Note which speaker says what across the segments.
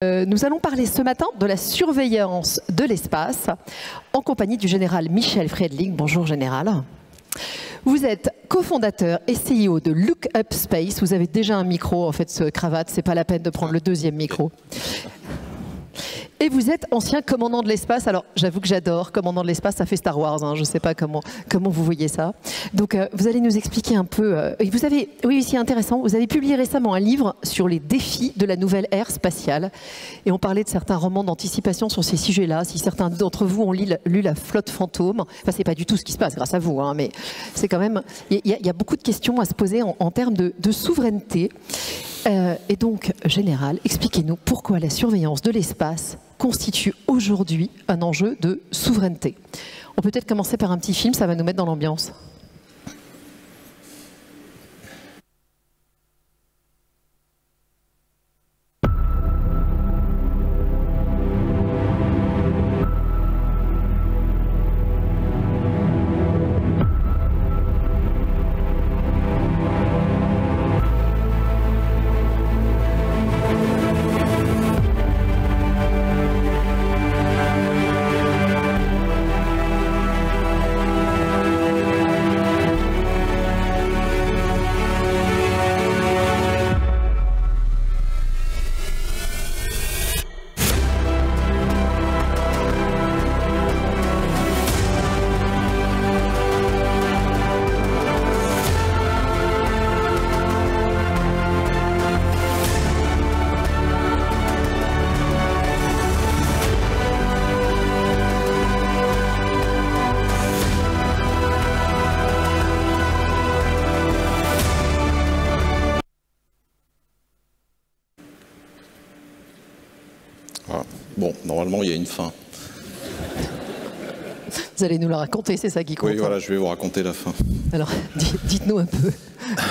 Speaker 1: Nous allons parler ce matin de la surveillance de l'espace en compagnie du général Michel Friedling. Bonjour général. Vous êtes cofondateur et CEO de Look Up Space. Vous avez déjà un micro, en fait, ce cravate, c'est pas la peine de prendre le deuxième micro. Et vous êtes ancien commandant de l'espace. Alors, j'avoue que j'adore. Commandant de l'espace, ça fait Star Wars. Hein. Je ne sais pas comment vous voyez ça. Donc, vous allez nous expliquer un peu. Vous avez, oui, c'est intéressant. Vous avez publié récemment un livre sur les défis de la nouvelle ère spatiale. Et on parlait de certains romans d'anticipation sur ces sujets-là. Si certains d'entre vous ont lu La Flotte Fantôme, enfin, c'est pas du tout ce qui se passe grâce à vous, hein, mais c'est quand même. Il y a beaucoup de questions à se poser en termes de souveraineté. Et donc, général, expliquez-nous pourquoi la surveillance de l'espace constitue aujourd'hui un enjeu de souveraineté. On peut peut-être commencer par un petit film, ça va nous mettre dans l'ambiance.
Speaker 2: Bon, normalement, il y a une fin.
Speaker 1: Vous allez nous la raconter, c'est ça qui compte.
Speaker 2: Oui, voilà, je vais vous raconter la fin.
Speaker 1: Alors, dites-nous un peu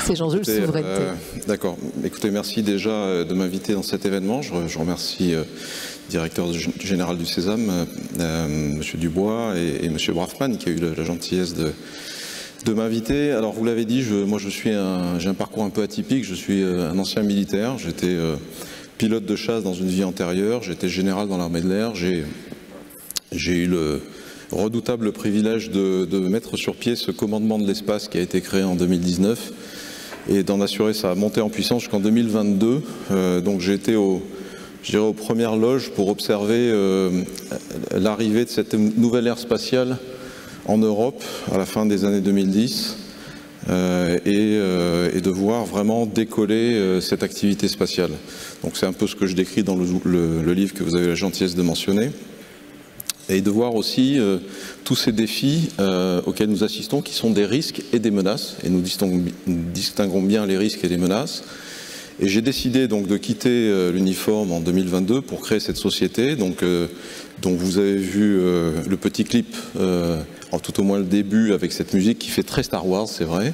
Speaker 1: ces enjeux de souveraineté.
Speaker 2: D'accord. Écoutez, merci déjà de m'inviter dans cet événement. Je remercie le directeur général du Sésame, M. Dubois, et M. Brafman, qui a eu la gentillesse de m'inviter. Alors, vous l'avez dit, moi, j'ai un parcours un peu atypique. Je suis un ancien militaire. J'étais pilote de chasse dans une vie antérieure, j'étais général dans l'armée de l'air, j'ai eu le redoutable privilège de mettre sur pied ce commandement de l'espace qui a été créé en 2019 et d'en assurer sa montée en puissance jusqu'en 2022. Donc j'ai été aux premières loges pour observer l'arrivée de cette nouvelle ère spatiale en Europe à la fin des années 2010. Et de voir vraiment décoller cette activité spatiale. Donc c'est un peu ce que je décris dans le livre que vous avez la gentillesse de mentionner. Et de voir aussi tous ces défis auxquels nous assistons, qui sont des risques et des menaces. Et nous distinguons bien les risques et les menaces. Et j'ai décidé donc de quitter l'uniforme en 2022 pour créer cette société. Donc vous avez vu le petit clip, tout au moins le début, avec cette musique qui fait très Star Wars, c'est vrai,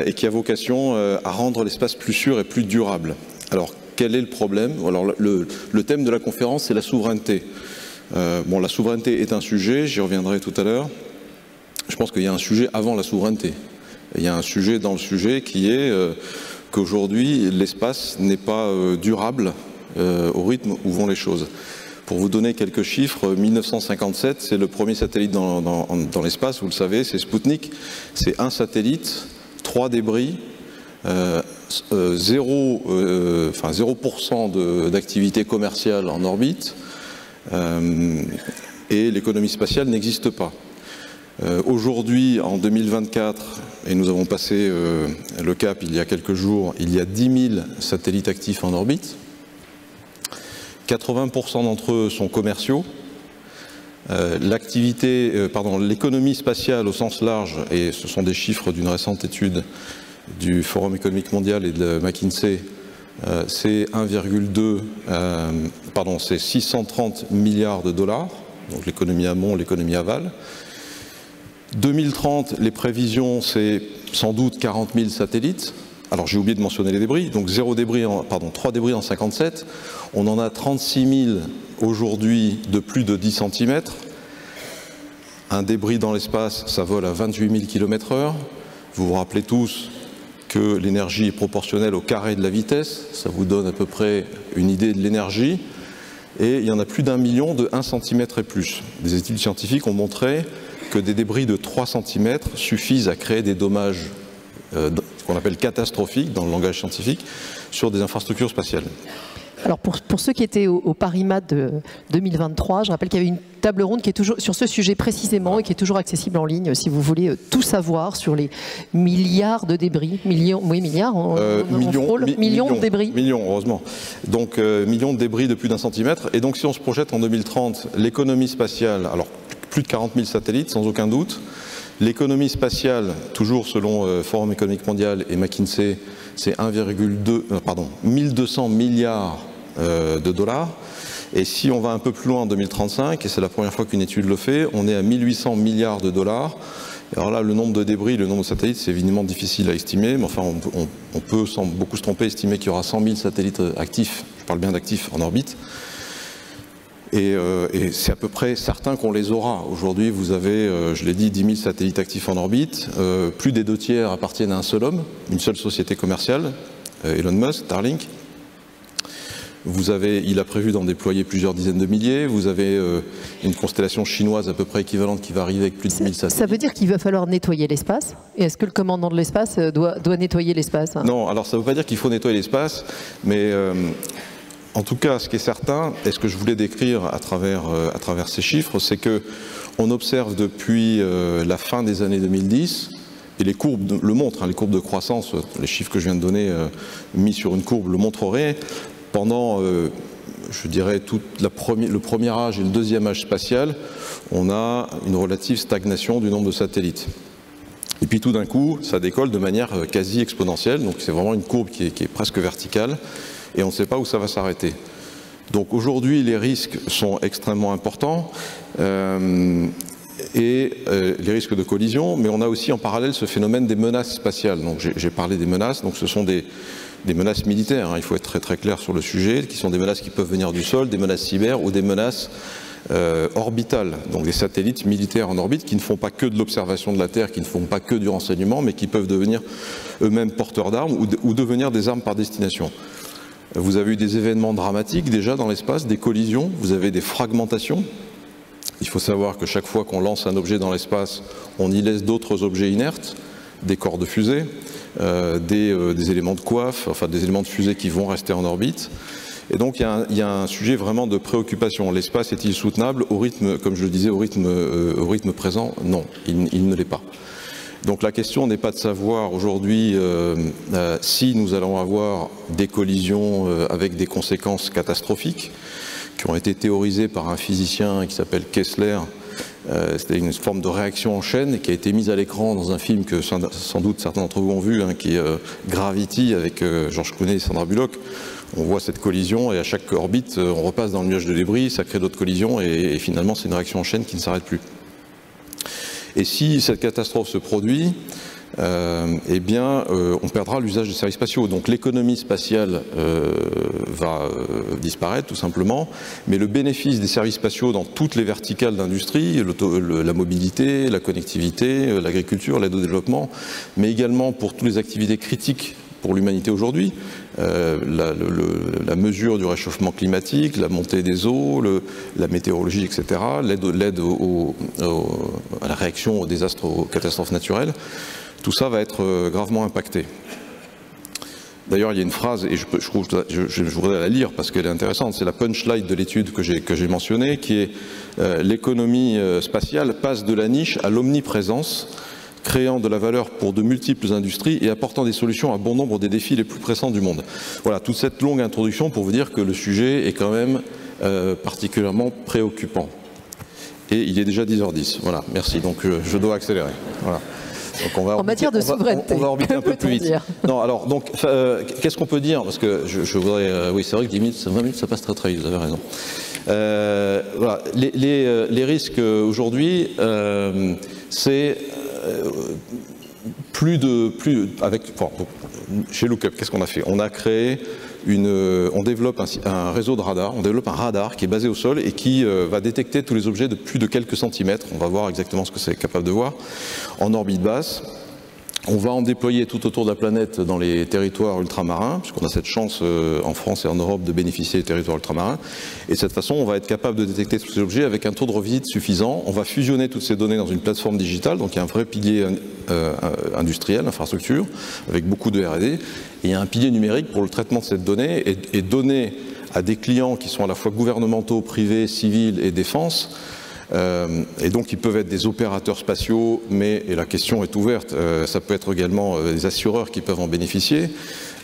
Speaker 2: et qui a vocation à rendre l'espace plus sûr et plus durable. Alors, quel est le problème? Alors, le thème de la conférence, c'est la souveraineté. Bon, la souveraineté est un sujet, j'y reviendrai tout à l'heure. Je pense qu'il y a un sujet avant la souveraineté. Il y a un sujet dans le sujet qui est qu'aujourd'hui, l'espace n'est pas durable au rythme où vont les choses. Pour vous donner quelques chiffres, 1957, c'est le premier satellite dans l'espace, vous le savez, c'est Sputnik. C'est un satellite, 3 débris, 0% d'activité commerciale en orbite, et l'économie spatiale n'existe pas. Aujourd'hui, en 2024, et nous avons passé le cap il y a quelques jours, il y a 10 000 satellites actifs en orbite. 80% d'entre eux sont commerciaux. L'économie spatiale au sens large, et ce sont des chiffres d'une récente étude du Forum économique mondial et de McKinsey, c'est 630 milliards de dollars, donc l'économie amont, l'économie aval. 2030, les prévisions, c'est sans doute 40 000 satellites. Alors j'ai oublié de mentionner les débris, donc 3 débris en 57, on en a 36 000 aujourd'hui de plus de 10 cm. Un débris dans l'espace, ça vole à 28 000 km/h. Vous vous rappelez tous que l'énergie est proportionnelle au carré de la vitesse. Ça vous donne à peu près une idée de l'énergie. Et il y en a plus d'1 million de 1 cm et plus. Des études scientifiques ont montré que des débris de 3 cm suffisent à créer des dommages qu'on appelle catastrophiques dans le langage scientifique sur des infrastructures spatiales.
Speaker 1: Alors pour ceux qui étaient au Parimat de 2023, je rappelle qu'il y avait une table ronde qui est toujours sur ce sujet précisément et qui est toujours accessible en ligne si vous voulez tout savoir sur les milliards de débris. Millions de débris.
Speaker 2: Millions, heureusement. Donc millions de débris de plus d'1 centimètre. Et donc si on se projette en 2030, l'économie spatiale, alors plus de 40 000 satellites sans aucun doute. L'économie spatiale, toujours selon Forum économique mondial et McKinsey, c'est 1200 milliards de dollars. Et si on va un peu plus loin en 2035, et c'est la première fois qu'une étude le fait, on est à 1800 milliards de dollars. Alors là, le nombre de débris, le nombre de satellites, c'est évidemment difficile à estimer, mais enfin, on peut, sans beaucoup se tromper, estimer qu'il y aura 100 000 satellites actifs, je parle bien d'actifs, en orbite. Et c'est à peu près certain qu'on les aura. Aujourd'hui, vous avez, je l'ai dit, 10 000 satellites actifs en orbite. Plus des 2/3 appartiennent à un seul homme, une seule société commerciale, Elon Musk, Starlink. Il a prévu d'en déployer plusieurs dizaines de milliers. Vous avez une constellation chinoise à peu près équivalente qui va arriver avec plus de 1000 satellites.
Speaker 1: Ça veut dire qu'il va falloir nettoyer l'espace? Et est-ce que le commandant de l'espace doit nettoyer l'espace?
Speaker 2: Non, alors ça ne veut pas dire qu'il faut nettoyer l'espace, mais en tout cas, ce qui est certain, et ce que je voulais décrire à travers ces chiffres, c'est qu'on observe depuis la fin des années 2010, et les courbes le montrent, les courbes de croissance, les chiffres que je viens de donner mis sur une courbe le montreraient, pendant, je dirais, le premier âge et le deuxième âge spatial, on a une relative stagnation du nombre de satellites. Et puis tout d'un coup, ça décolle de manière quasi exponentielle, donc c'est vraiment une courbe qui est presque verticale, et on ne sait pas où ça va s'arrêter. Donc aujourd'hui, les risques sont extrêmement importants, les risques de collision, mais on a aussi en parallèle ce phénomène des menaces spatiales. Donc j'ai parlé des menaces, donc ce sont des menaces militaires, il faut être très très clair sur le sujet, qui sont des menaces qui peuvent venir du sol, des menaces cyber ou des menaces orbitales, donc des satellites militaires en orbite qui ne font pas que de l'observation de la Terre, qui ne font pas que du renseignement, mais qui peuvent devenir eux-mêmes porteurs d'armes ou devenir des armes par destination. Vous avez eu des événements dramatiques déjà dans l'espace, des collisions, vous avez des fragmentations. Il faut savoir que chaque fois qu'on lance un objet dans l'espace, on y laisse d'autres objets inertes, des corps de fusée, des éléments de coiffe, enfin des éléments de fusée qui vont rester en orbite. Et donc il y a un sujet vraiment de préoccupation. L'espace est-il soutenable au rythme, comme je le disais, au rythme présent? Non, il ne l'est pas. Donc la question n'est pas de savoir aujourd'hui si nous allons avoir des collisions avec des conséquences catastrophiques qui ont été théorisées par un physicien qui s'appelle Kessler. C'était une forme de réaction en chaîne qui a été mise à l'écran dans un film que sans doute certains d'entre vous ont vu, qui est Gravity avec George Clooney et Sandra Bullock. On voit cette collision et à chaque orbite, on repasse dans le nuage de débris, ça crée d'autres collisions et finalement c'est une réaction en chaîne qui ne s'arrête plus. Et si cette catastrophe se produit, eh bien, on perdra l'usage des services spatiaux. Donc l'économie spatiale va disparaître tout simplement, mais le bénéfice des services spatiaux dans toutes les verticales d'industrie, la mobilité, la connectivité, l'agriculture, l'aide au développement, mais également pour toutes les activités critiques pour l'humanité aujourd'hui, la mesure du réchauffement climatique, la montée des eaux, la météorologie, etc., l'aide à la réaction aux désastres, aux catastrophes naturelles, tout ça va être gravement impacté. D'ailleurs, il y a une phrase, et je voudrais la lire parce qu'elle est intéressante, c'est la punchline de l'étude que j'ai mentionnée, qui est l'économie spatiale passe de la niche à l'omniprésence, créant de la valeur pour de multiples industries et apportant des solutions à bon nombre des défis les plus pressants du monde. Voilà, toute cette longue introduction pour vous dire que le sujet est quand même particulièrement préoccupant. Et il est déjà 10h10. Voilà, merci. Donc je dois accélérer. Voilà. Donc on va
Speaker 1: en matière de souveraineté,
Speaker 2: on va orbiter un peu plus vite. Non, alors, donc, qu'est-ce qu'on peut dire? Parce que je voudrais... oui, c'est vrai que 10 minutes, 20 minutes, ça passe très très vite, vous avez raison. Voilà, les risques aujourd'hui, c'est... chez Lookup, qu'est-ce qu'on a fait? On a créé on développe un réseau de radars, on développe un radar qui est basé au sol et qui va détecter tous les objets de plus de quelques centimètres. On va voir exactement ce que c'est capable de voir en orbite basse. On va en déployer tout autour de la planète dans les territoires ultramarins, puisqu'on a cette chance en France et en Europe de bénéficier des territoires ultramarins. Et de cette façon, on va être capable de détecter tous ces objets avec un taux de revisite suffisant. On va fusionner toutes ces données dans une plateforme digitale, donc il y a un vrai pilier industriel, infrastructure, avec beaucoup de R&D. Et il y a un pilier numérique pour le traitement de cette donnée et donner à des clients qui sont à la fois gouvernementaux, privés, civils et défense. Et donc ils peuvent être des opérateurs spatiaux, mais, et la question est ouverte, ça peut être également des assureurs qui peuvent en bénéficier,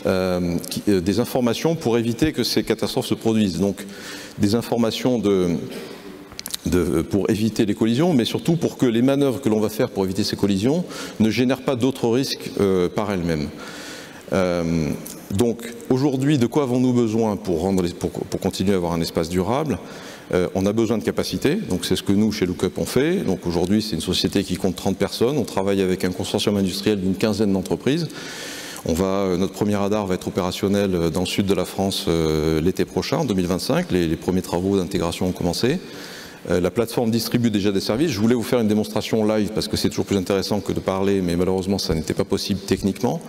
Speaker 2: des informations pour éviter que ces catastrophes se produisent. Donc des informations pour éviter les collisions, mais surtout pour que les manœuvres que l'on va faire pour éviter ces collisions ne génèrent pas d'autres risques par elles-mêmes. Donc aujourd'hui, de quoi avons-nous besoin pour continuer à avoir un espace durable ? On a besoin de capacité, donc c'est ce que nous, chez Lookup, on fait. Donc aujourd'hui, c'est une société qui compte 30 personnes. On travaille avec un consortium industriel d'une quinzaine d'entreprises. Notre premier radar va être opérationnel dans le sud de la France l'été prochain, en 2025. Les premiers travaux d'intégration ont commencé. La plateforme distribue déjà des services. Je voulais vous faire une démonstration live parce que c'est toujours plus intéressant que de parler, mais malheureusement, ça n'était pas possible techniquement.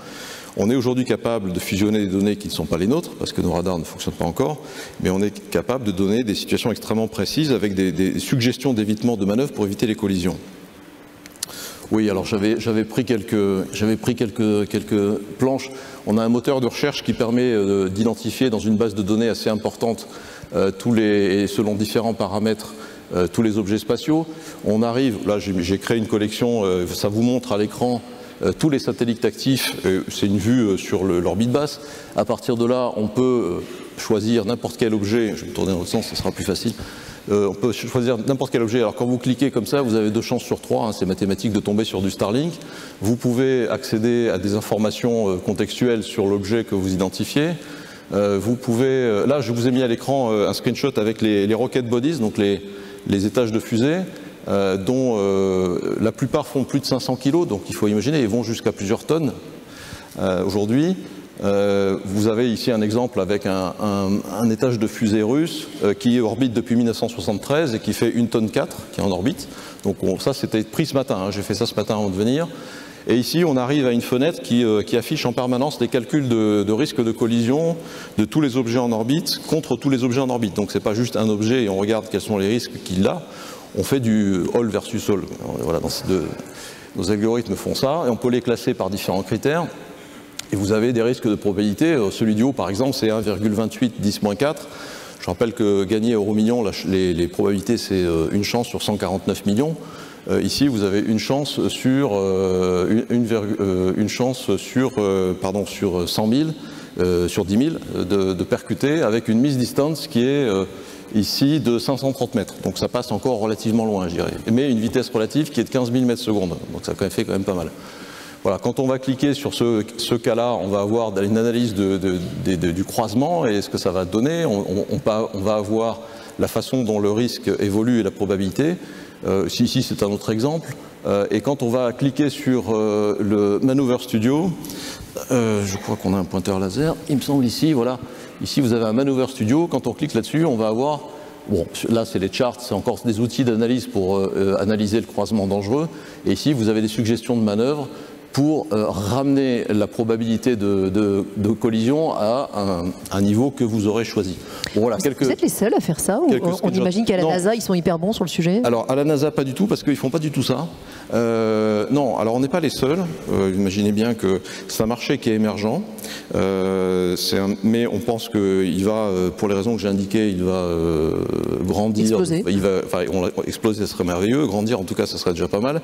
Speaker 2: On est aujourd'hui capable de fusionner des données qui ne sont pas les nôtres, parce que nos radars ne fonctionnent pas encore, mais on est capable de donner des situations extrêmement précises avec des suggestions d'évitement de manœuvres pour éviter les collisions. Oui, alors j'avais pris quelques planches. On a un moteur de recherche qui permet d'identifier dans une base de données assez importante selon différents paramètres, tous les objets spatiaux. On arrive, là j'ai créé une collection, ça vous montre à l'écran tous les satellites actifs, c'est une vue sur l'orbite basse. À partir de là, on peut choisir n'importe quel objet, je vais me tourner dans l'autre sens, ce sera plus facile. On peut choisir n'importe quel objet. Alors quand vous cliquez comme ça, vous avez 2 chances sur 3, hein, c'est mathématique, de tomber sur du Starlink. Vous pouvez accéder à des informations contextuelles sur l'objet que vous identifiez. Vous pouvez, là je vous ai mis à l'écran un screenshot avec les rocket bodies, donc les étages de fusée. Dont la plupart font plus de 500 kg, donc il faut imaginer, ils vont jusqu'à plusieurs tonnes aujourd'hui. Vous avez ici un exemple avec un étage de fusée russe qui orbite depuis 1973 et qui fait 1,4 tonne, qui est en orbite. Donc ça c'était pris ce matin, hein, j'ai fait ça ce matin avant de venir. Et ici on arrive à une fenêtre qui affiche en permanence les calculs de risque de collision de tous les objets en orbite contre tous les objets en orbite. Donc c'est pas juste un objet et on regarde quels sont les risques qu'il a. On fait du all versus all. Voilà, nos algorithmes font ça et on peut les classer par différents critères. Et vous avez des risques de probabilité. Celui du haut, par exemple, c'est 1,28 10-4. Je rappelle que gagner Euromillions, les probabilités, c'est une chance sur 149 millions. Ici, vous avez une chance sur, sur 100 000, sur 10 000 de percuter avec une mise distance qui est ici de 530 mètres. Donc ça passe encore relativement loin, je dirais. Mais une vitesse relative qui est de 15 000 mètres secondes. Donc ça fait quand même pas mal. Voilà, quand on va cliquer sur ce cas-là, on va avoir une analyse du croisement et ce que ça va donner. On va avoir la façon dont le risque évolue et la probabilité. Ici, c'est un autre exemple. Et quand on va cliquer sur le Maneuver Studio, je crois qu'on a un pointeur laser, il me semble ici, voilà. Ici, vous avez un Maneuver Studio. Quand on clique là-dessus, on va avoir... Bon, là, c'est les charts, c'est encore des outils d'analyse pour analyser le croisement dangereux. Et ici, vous avez des suggestions de manœuvres pour ramener la probabilité de collision à un niveau que vous aurez choisi. Bon, voilà,
Speaker 1: vous êtes les seuls à faire ça ou on imagine qu'à la NASA, ils sont hyper bons sur le sujet? Alors,
Speaker 2: à la NASA, pas du tout, parce qu'ils ne font pas du tout ça. Non, alors on n'est pas les seuls. Imaginez bien que c'est un marché qui est émergent. Mais on pense qu'il va, pour les raisons que j'ai indiquées, il va grandir.
Speaker 1: Exploser.
Speaker 2: Exploser, ça serait merveilleux. Grandir, en tout cas, ça serait déjà pas mal.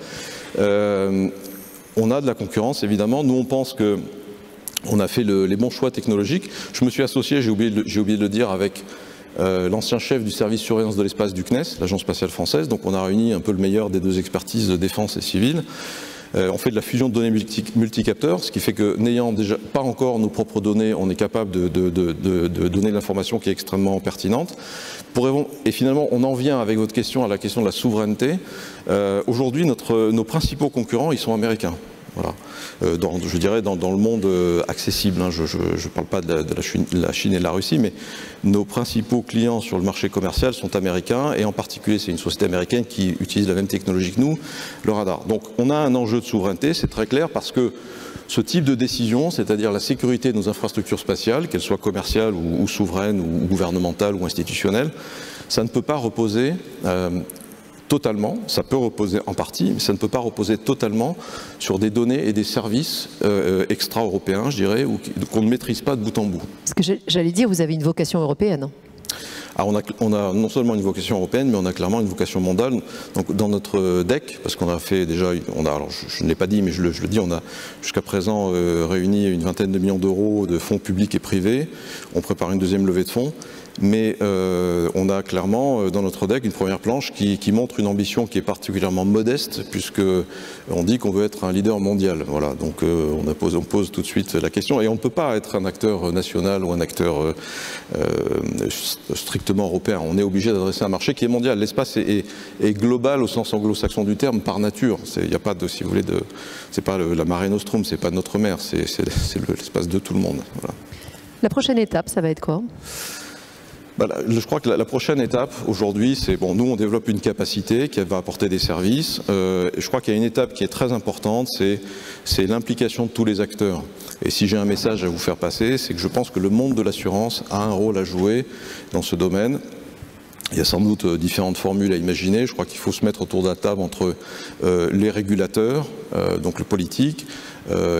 Speaker 2: On a de la concurrence, évidemment. Nous, on pense que on a fait les bons choix technologiques. Je me suis associé, j'ai oublié de le dire, avec l'ancien chef du service surveillance de l'espace du CNES, l'Agence spatiale française. Donc on a réuni un peu le meilleur des 2 expertises de défense et civile. On fait de la fusion de données multicapteurs, ce qui fait que n'ayant déjà pas encore nos propres données, on est capable de donner de l'information qui est extrêmement pertinente. Et finalement, on en vient avec votre question à la question de la souveraineté. Aujourd'hui, nos principaux concurrents, ils sont américains. Voilà. Je dirais dans le monde accessible, hein. Je ne parle pas de la Chine et de la Russie, mais nos principaux clients sur le marché commercial sont américains, et en particulier c'est une société américaine qui utilise la même technologie que nous, le radar. Donc on a un enjeu de souveraineté, c'est très clair, parce que ce type de décision, c'est-à-dire la sécurité de nos infrastructures spatiales, qu'elles soient commerciales ou souveraines ou gouvernementales ou institutionnelles, ça ne peut pas reposer totalement, ça peut reposer en partie, mais ça ne peut pas reposer totalement sur des données et des services extra-européens, je dirais, qu'on ne maîtrise pas de bout en bout.
Speaker 1: Parce que j'allais dire, vous avez une vocation européenne.
Speaker 2: Alors on a non seulement une vocation européenne, mais on a clairement une vocation mondiale. Donc dans notre deck, parce qu'on a fait déjà, alors je ne l'ai pas dit, mais je le dis, on a jusqu'à présent réuni une vingtaine de millions d'euros de fonds publics et privés. On prépare une deuxième levée de fonds. Mais on a clairement dans notre deck une première planche qui montre une ambition qui est particulièrement modeste, puisqu'on dit qu'on veut être un leader mondial. Voilà, donc on pose tout de suite la question, et on ne peut pas être un acteur national ou un acteur strictement européen. On est obligé d'adresser un marché qui est mondial. L'espace est global au sens anglo-saxon du terme par nature. Il n'y a pas de, si vous voulez, c'est pas la Mare Nostrum, c'est pas notre mer, c'est l'espace de tout le monde. Voilà.
Speaker 1: La prochaine étape, ça va être quoi ?
Speaker 2: Je crois que la prochaine étape aujourd'hui, c'est bon, nous on développe une capacité qui va apporter des services. Je crois qu'il y a une étape qui est très importante, c'est l'implication de tous les acteurs. Et si j'ai un message à vous faire passer, c'est que je pense que le monde de l'assurance a un rôle à jouer dans ce domaine. Il y a sans doute différentes formules à imaginer. Je crois qu'il faut se mettre autour de la table entre les régulateurs, donc le politique,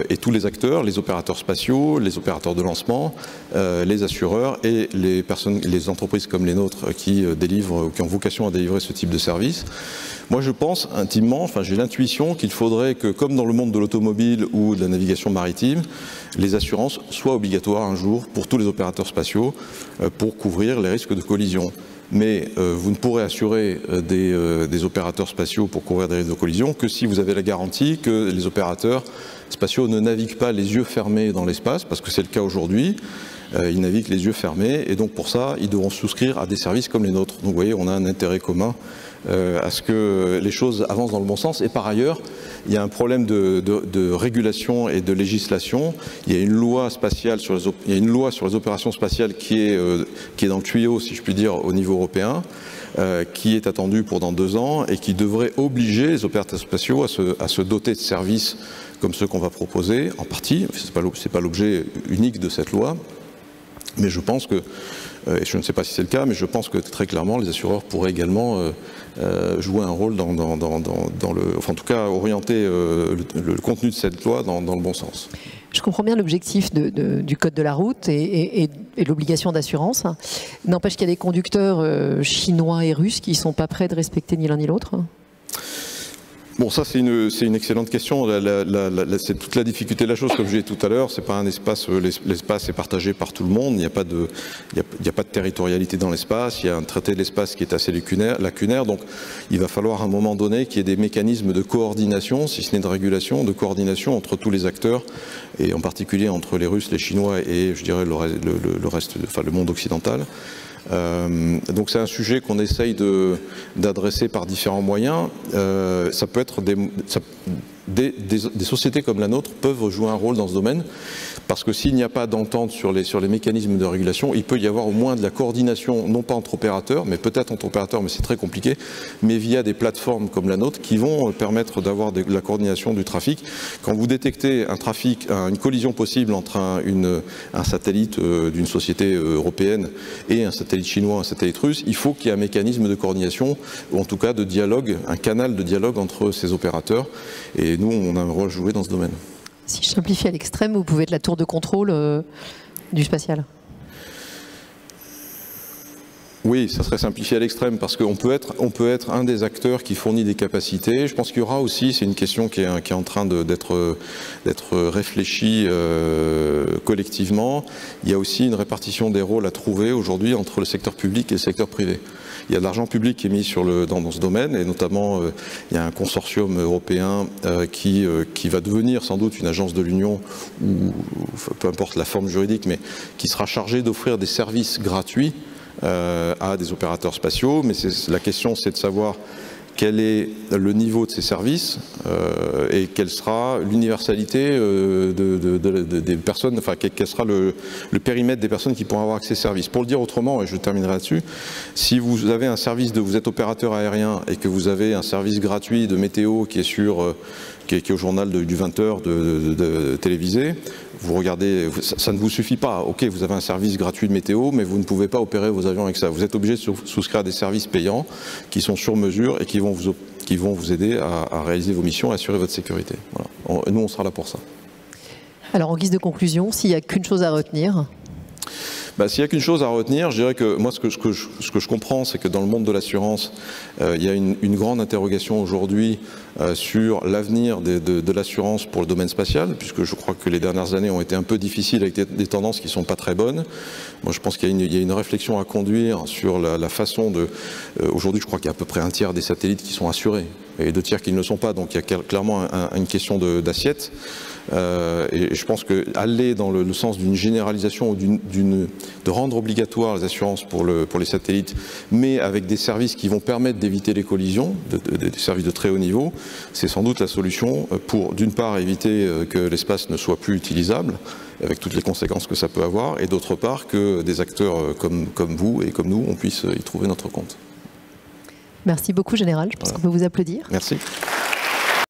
Speaker 2: et tous les acteurs, les opérateurs spatiaux, les opérateurs de lancement, les assureurs et les entreprises comme les nôtres qui ont vocation à délivrer ce type de service. Moi je pense intimement, enfin j'ai l'intuition qu'il faudrait que, comme dans le monde de l'automobile ou de la navigation maritime, les assurances soient obligatoires un jour pour tous les opérateurs spatiaux pour couvrir les risques de collision. Mais vous ne pourrez assurer des opérateurs spatiaux pour couvrir des risques de collision que si vous avez la garantie que les opérateurs spatiaux ne naviguent pas les yeux fermés dans l'espace, parce que c'est le cas aujourd'hui. Ils naviguent les yeux fermés, et donc pour ça, ils devront souscrire à des services comme les nôtres. Donc vous voyez, on a un intérêt commun à ce que les choses avancent dans le bon sens. Et par ailleurs, il y a un problème de régulation et de législation. Il y a une loi spatiale sur les opérations spatiales qui est dans le tuyau, si je puis dire, au niveau européen, qui est attendue pour dans 2 ans et qui devrait obliger les opérateurs spatiaux à se doter de services comme ceux qu'on va proposer, en partie. C'est pas l'objet unique de cette loi. Mais je pense que, et je ne sais pas si c'est le cas, mais je pense que très clairement les assureurs pourraient également jouer un rôle enfin en tout cas orienter le contenu de cette loi dans le bon sens.
Speaker 1: Je comprends bien l'objectif du code de la route et l'obligation d'assurance. N'empêche qu'il y a des conducteurs chinois et russes qui ne sont pas prêts de respecter ni l'un ni l'autre.
Speaker 2: Bon, ça c'est une excellente question. C'est toute la difficulté de la chose, comme je l'ai dit tout à l'heure. C'est pas un espace, l'espace est partagé par tout le monde. Il n'y a pas de territorialité dans l'espace. Il y a un traité de l'espace qui est assez lacunaire. Donc, il va falloir à un moment donné qu'il y ait des mécanismes de coordination, si ce n'est de régulation, de coordination entre tous les acteurs, et en particulier entre les Russes, les Chinois et, je dirais, le reste, enfin le monde occidental. Donc c'est un sujet qu'on essaye d'adresser par différents moyens. Ça peut être des sociétés comme la nôtre peuvent jouer un rôle dans ce domaine, parce que s'il n'y a pas d'entente sur les mécanismes de régulation, il peut y avoir au moins de la coordination, non pas entre opérateurs, mais peut-être entre opérateurs, mais c'est très compliqué, mais via des plateformes comme la nôtre qui vont permettre d'avoir de la coordination du trafic. Quand vous détectez une collision possible entre un satellite d'une société européenne et un satellite chinois, un satellite russe, il faut qu'il y ait un mécanisme de coordination, ou en tout cas de dialogue, un canal de dialogue entre ces opérateurs. Et nous, on a un rôle à jouer dans ce domaine.
Speaker 1: Si je simplifie à l'extrême, vous pouvez être la tour de contrôle du spatial.
Speaker 2: Oui, ça serait simplifié à l'extrême, parce qu'on peut être un des acteurs qui fournit des capacités. Je pense qu'il y aura aussi, c'est une question qui est en train d'être réfléchie collectivement, il y a aussi une répartition des rôles à trouver aujourd'hui entre le secteur public et le secteur privé. Il y a de l'argent public qui est mis dans ce domaine, et notamment il y a un consortium européen qui va devenir sans doute une agence de l'Union, ou peu importe la forme juridique, mais qui sera chargée d'offrir des services gratuits à des opérateurs spatiaux. Mais la question, c'est de savoir quel est le niveau de ces services et quelle sera l'universalité des personnes, enfin quel sera le périmètre des personnes qui pourront avoir accès à ces services. Pour le dire autrement, et je terminerai là-dessus, si vous avez un service vous êtes opérateur aérien et que vous avez un service gratuit de météo qui est au journal du 20h télévisé, vous regardez, ça ne vous suffit pas. Ok, vous avez un service gratuit de météo, mais vous ne pouvez pas opérer vos avions avec ça. Vous êtes obligé de souscrire à des services payants qui sont sur mesure et qui vont vous aider à réaliser vos missions et assurer votre sécurité. Voilà. Nous, on sera là pour ça.
Speaker 1: Alors, en guise de conclusion, s'il n'y a qu'une chose à retenir.
Speaker 2: S'il n'y a qu'une chose à retenir, je dirais que moi, ce que je comprends, c'est que dans le monde de l'assurance, il y a une grande interrogation aujourd'hui sur l'avenir de l'assurance pour le domaine spatial, puisque je crois que les dernières années ont été un peu difficiles avec des tendances qui ne sont pas très bonnes. Moi, je pense qu'il y a une réflexion à conduire sur la façon de... Aujourd'hui, je crois qu'il y a à peu près un tiers des satellites qui sont assurés et 2 tiers qui ne le sont pas, donc il y a clairement une question d'assiette. Et je pense qu'aller dans le sens d'une généralisation ou de rendre obligatoire les assurances pour les satellites, mais avec des services qui vont permettre d'éviter les collisions, des services de très haut niveau, c'est sans doute la solution pour, d'une part, éviter que l'espace ne soit plus utilisable, avec toutes les conséquences que ça peut avoir, et d'autre part, que des acteurs comme vous et comme nous, on puisse y trouver notre compte.
Speaker 1: Merci beaucoup, Général. Je pense qu'on peut vous applaudir.
Speaker 2: Merci.